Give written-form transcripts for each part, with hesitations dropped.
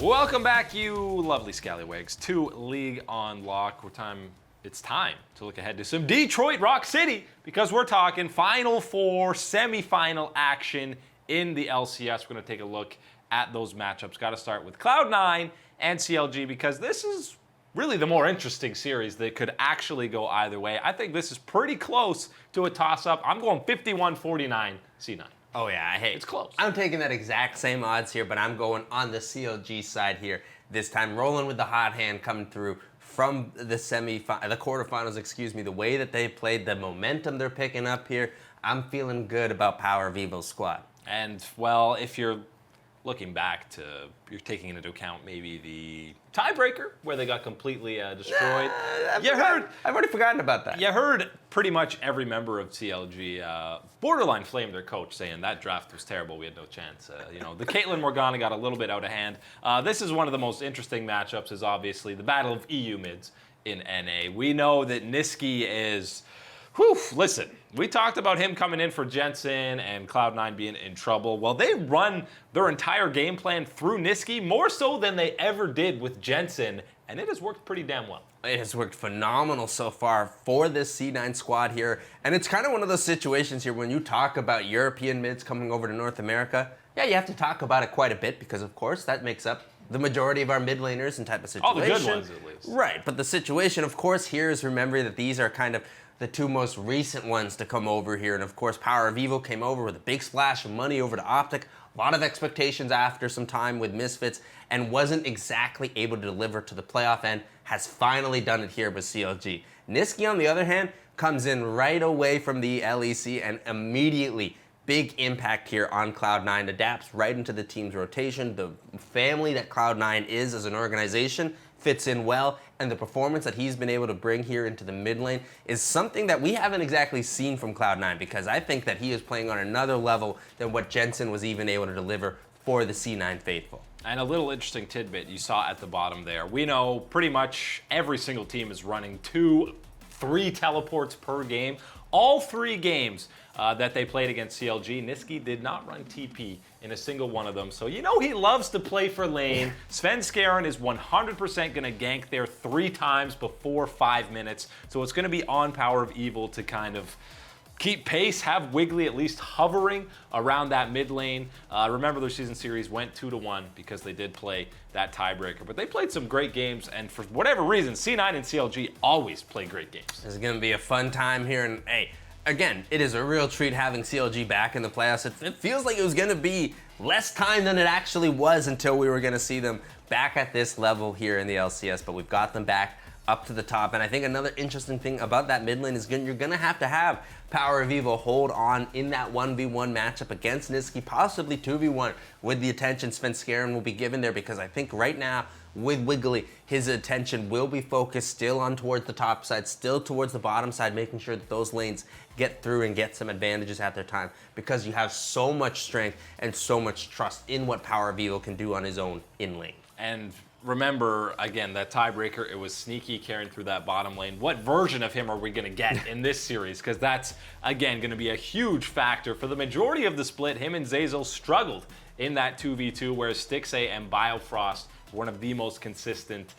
Welcome back, you lovely scallywags, to League on Lock. It's time to look ahead to some Detroit Rock City because we're talking Final Four semifinal action in the LCS. We're going to take a look at those matchups. Got to start with Cloud9 and CLG because this is really the more interesting series that could actually go either way. I think this is pretty close to a toss-up. I'm going 51-49 C9. Oh yeah, hey, it's close. I'm taking that exact same odds here, but I'm going on the CLG side here. This time rolling with the hot hand coming through from the quarterfinals, excuse me, the way that they played, the momentum they're picking up here. I'm feeling good about Power of Evil's squad. And, well, if you're looking back to, you're taking into account maybe the tiebreaker where they got completely destroyed. I've already forgotten about that. You heard pretty much every member of CLG borderline flame their coach saying that draft was terrible, we had no chance. The Caitlyn Morgana got a little bit out of hand. This is one of the most interesting matchups is obviously the battle of EU mids in NA. We know that Niski is... listen, we talked about him coming in for Jensen and Cloud9 being in trouble. Well, they run their entire game plan through Niski more so than they ever did with Jensen, and it has worked pretty damn well. It has worked phenomenal so far for this C9 squad here, and it's kind of one of those situations here when you talk about European mids coming over to North America. Yeah, you have to talk about it quite a bit because, of course, that makes up the majority of our mid laners and type of situation. All the good ones, at least. Right, but the situation, of course, here is remember that these are kind of the two most recent ones to come over here. And of course, Power of Evil came over with a big splash of money over to Optic. A lot of expectations after some time with Misfits and wasn't exactly able to deliver to the playoff end. Has finally done it here with CLG. Niski, on the other hand, comes in right away from the LEC and immediately big impact here on Cloud9, adapts right into the team's rotation. The family that Cloud9 is as an organization fits in well, and the performance that he's been able to bring here into the mid lane is something that we haven't exactly seen from Cloud9 because I think that he is playing on another level than what Jensen was even able to deliver for the C9 faithful. And a little interesting tidbit you saw at the bottom there. We know pretty much every single team is running 2-3 teleports per game. All 3 games that they played against CLG, Niski did not run TP in a single one of them. So he loves to play for lane. Sven Skaren is 100% going to gank there 3 times before 5 minutes. So it's going to be on Power of Evil to kind of keep pace, have Wiggly at least hovering around that mid lane. Remember their season series went 2-1 because they did play that tiebreaker. But they played some great games, and for whatever reason, C9 and CLG always play great games. This is going to be a fun time here, and hey, again, it is a real treat having CLG back in the playoffs. It feels like it was going to be less time than it actually was until we were going to see them back at this level here in the LCS, but we've got them back up to the top. And I think another interesting thing about that mid lane is you're going to have Power of Evil hold on in that 1v1 matchup against Niski, possibly 2v1 with the attention Sven Skaren will be given there, because I think right now with Wiggly, his attention will be focused still on towards the top side, still towards the bottom side, making sure that those lanes get through and get some advantages at their time, because you have so much strength and so much trust in what Power of Evil can do on his own in lane. And remember, again, that tiebreaker, it was Sneaky carrying through that bottom lane. What version of him are we going to get in this series? Because that's, again, going to be a huge factor. For the majority of the split, him and Zeyzal struggled in that 2v2, whereas Stixxay and Biofrost were one of the most consistent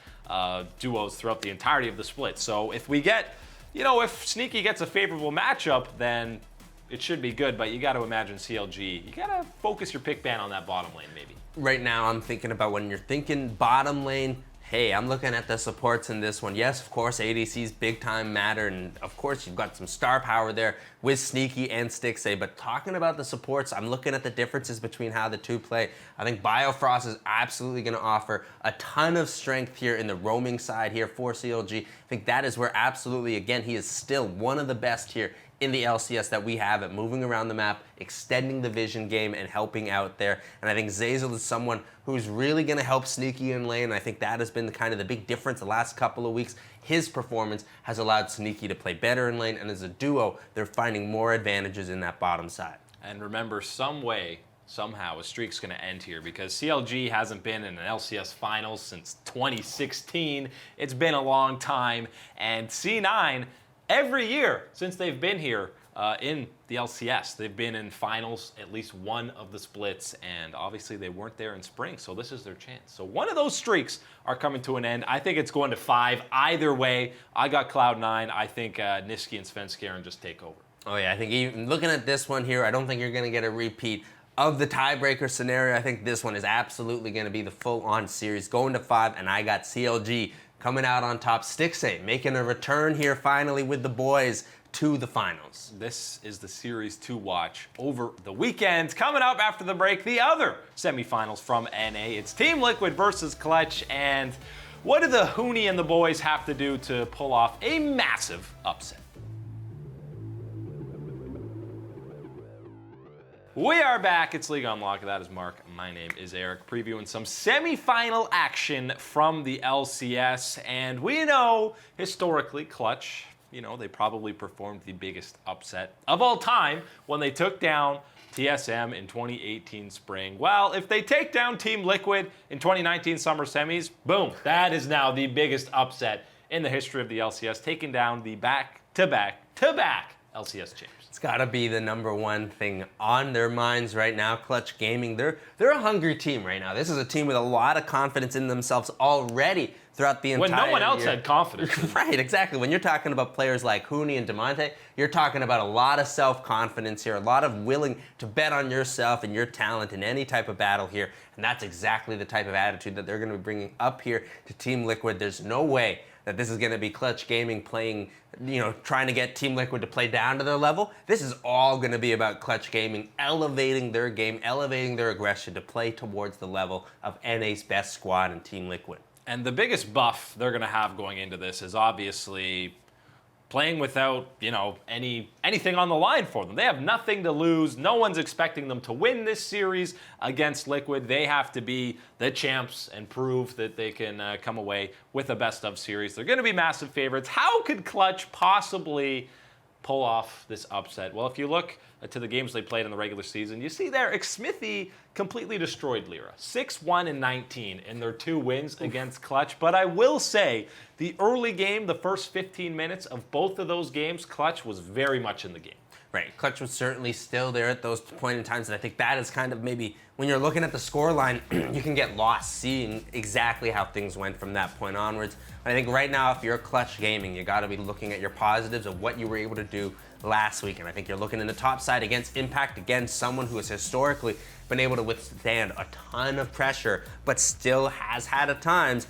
duos throughout the entirety of the split. So if we get, if Sneaky gets a favorable matchup, then it should be good, but you got to imagine CLG. You got to focus your pick ban on that bottom lane, maybe. Right now, I'm thinking about when you're thinking bottom lane, hey, I'm looking at the supports in this one. Yes, of course, ADC's big time matter, and of course, you've got some star power there with Sneaky and Stixxay, but talking about the supports, I'm looking at the differences between how the two play. I think Biofrost is absolutely going to offer a ton of strength here in the roaming side here for CLG. I think that is where absolutely, again, he is still one of the best here in the LCS that we have at moving around the map, extending the vision game, and helping out there. And I think Zeyzal is someone who's really going to help Sneaky in lane. I think that has been kind of the big difference the last couple of weeks. His performance has allowed Sneaky to play better in lane, and as a duo, they're finding more advantages in that bottom side. And remember, somehow, a streak's going to end here, because CLG hasn't been in an LCS finals since 2016. It's been a long time, and C9, every year since they've been here, in the LCS. They've been in finals at least one of the splits, and obviously they weren't there in spring, so this is their chance. So one of those streaks are coming to an end. I think it's going to 5. Either way, I got Cloud9. I think Niski and Svenskeren just take over. Oh yeah, I think even looking at this one here, I don't think you're going to get a repeat of the tiebreaker scenario. I think this one is absolutely going to be the full-on series, going to 5, and I got CLG coming out on top. Stixxay making a return here finally with the boys to the finals. This is the series to watch over the weekend. Coming up after the break, the other semifinals from NA. It's Team Liquid versus Clutch, and what do the Huni and the boys have to do to pull off a massive upset? We are back. It's League Unlock. That is Mark. My name is Eric. Previewing some semifinal action from the LCS. And we know, historically, Clutch, they probably performed the biggest upset of all time when they took down TSM in 2018 spring. Well, if they take down Team Liquid in 2019 summer semis, boom, that is now the biggest upset in the history of the LCS, taking down the back-to-back LCS champs. It's got to be the number one thing on their minds right now. Clutch Gaming, they're a hungry team right now. This is a team with a lot of confidence in themselves already throughout the entire year. When no one else had confidence. Right, exactly. When you're talking about players like Huni and Demonte, you're talking about a lot of self-confidence here, a lot of willing to bet on yourself and your talent in any type of battle here. And that's exactly the type of attitude that they're going to be bringing up here to Team Liquid. There's no way that this is going to be Clutch Gaming playing, trying to get Team Liquid to play down to their level. This is all going to be about Clutch Gaming elevating their game, elevating their aggression to play towards the level of NA's best squad in Team Liquid. And the biggest buff they're going to have going into this is obviously playing without, anything on the line for them. They have nothing to lose. No one's expecting them to win this series against Liquid. They have to be the champs and prove that they can come away with a best of series. They're going to be massive favorites. How could Clutch possibly pull off this upset? Well, if you look to the games they played in the regular season, you see there, Xmithie completely destroyed Lyra. 6-1-19 in their 2 wins against Clutch. But I will say, the early game, the first 15 minutes of both of those games, Clutch was very much in the game. Right, Clutch was certainly still there at those point in times, and I think that is kind of maybe, when you're looking at the scoreline, you can get lost seeing exactly how things went from that point onwards. But I think right now, if you're Clutch Gaming, you got to be looking at your positives of what you were able to do last week. And I think you're looking in the top side against Impact, against someone who has historically been able to withstand a ton of pressure, but still has had at times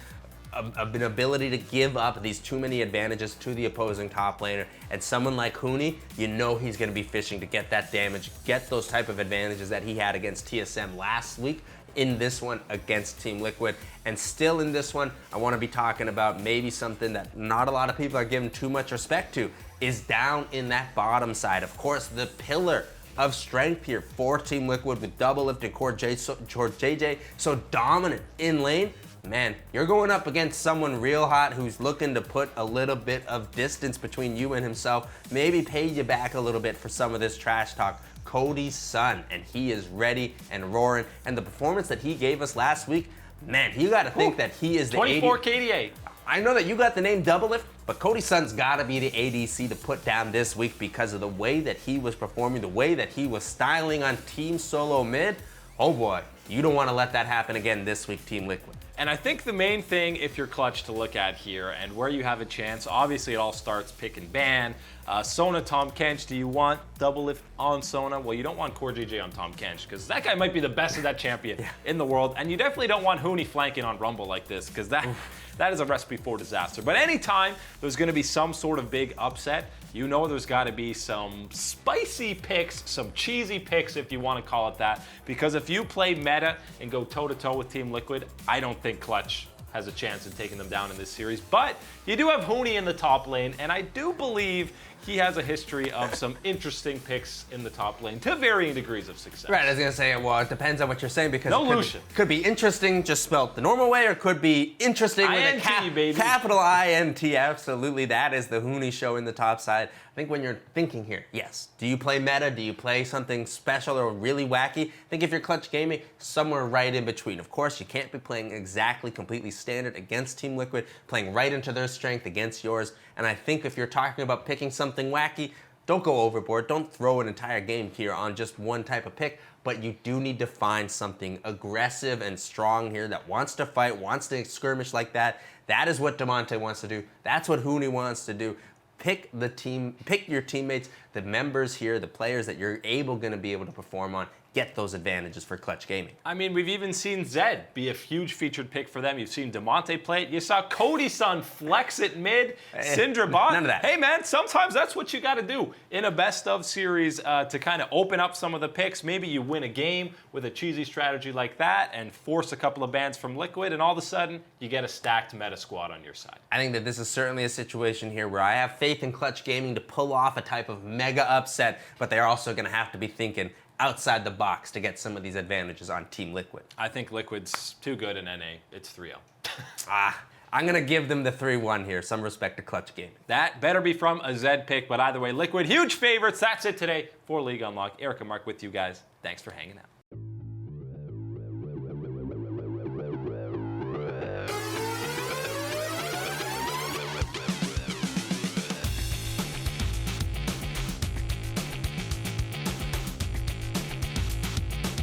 an ability to give up these too many advantages to the opposing top laner. And someone like Huni, he's going to be fishing to get that damage, get those type of advantages that he had against TSM last week in this one against Team Liquid. And still in this one, I want to be talking about maybe something that not a lot of people are giving too much respect to, is down in that bottom side. Of course, the pillar of strength here for Team Liquid with Doublelift and Core JJ so dominant in lane. Man, you're going up against someone real hot who's looking to put a little bit of distance between you and himself, maybe pay you back a little bit for some of this trash talk. Cody's son, and he is ready and roaring. And the performance that he gave us last week, man, you got to think that he is the 24 KDA. I know that you got the name Doublelift, but Cody's son's got to be the ADC to put down this week because of the way that he was performing, the way that he was styling on Team Solo Mid. Oh boy, you don't want to let that happen again this week, Team Liquid. And I think the main thing, if you're Clutch, to look at here and where you have a chance, obviously it all starts pick and ban. Sona, Tom Kench, do you want Doublelift on Sona? Well, you don't want Core JJ on Tom Kench because that guy might be the best of that champion in the world. And you definitely don't want Huni flanking on Rumble like this because that is a recipe for disaster. But anytime there's going to be some sort of big upset, there's got to be some spicy picks, some cheesy picks, if you want to call it that. Because if you play meta and go toe-to-toe with Team Liquid, I don't think Clutch has a chance of taking them down in this series. But you do have Huni in the top lane, and I do believe he has a history of some interesting picks in the top lane to varying degrees of success. Right, I was going to say, well, it depends on what you're saying because Lucian. Could be interesting just spelled the normal way, or could be interesting with a capital INT. Absolutely, that is the Huni show in the top side. I think when you're thinking here, yes, do you play meta? Do you play something special or really wacky? I think if you're Clutch Gaming, somewhere right in between. Of course, you can't be playing exactly completely standard against Team Liquid, playing right into their strength against yours. And I think if you're talking about picking something wacky, Don't go overboard. Don't throw an entire game here on just one type of pick, but you do need to find something aggressive and strong here that wants to fight, wants to skirmish like that. That is what Damonte wants to do. That's what Hooney wants to do. Pick the team, pick your teammates, the members here, the players that you're going to be able to perform on. Get those advantages for Clutch Gaming. I mean, we've even seen Zed be a huge featured pick for them. You've seen Damonte play it. You saw Cody's son flex it mid. Syndra bot. None of that. Hey, man, sometimes that's what you got to do in a best-of series to kind of open up some of the picks. Maybe you win a game with a cheesy strategy like that and force a couple of bans from Liquid, and all of a sudden, you get a stacked meta squad on your side. I think that this is certainly a situation here where I have faith in Clutch Gaming to pull off a type of mega upset, but they're also going to have to be thinking outside the box to get some of these advantages on Team Liquid. I think Liquid's too good in NA. It's 3-0. I'm going to give them the 3-1 here. Some respect to Clutch Gaming. That better be from a Zed pick, but either way, Liquid, huge favorites. That's it today for League Unlock. Eric and Mark with you guys. Thanks for hanging out.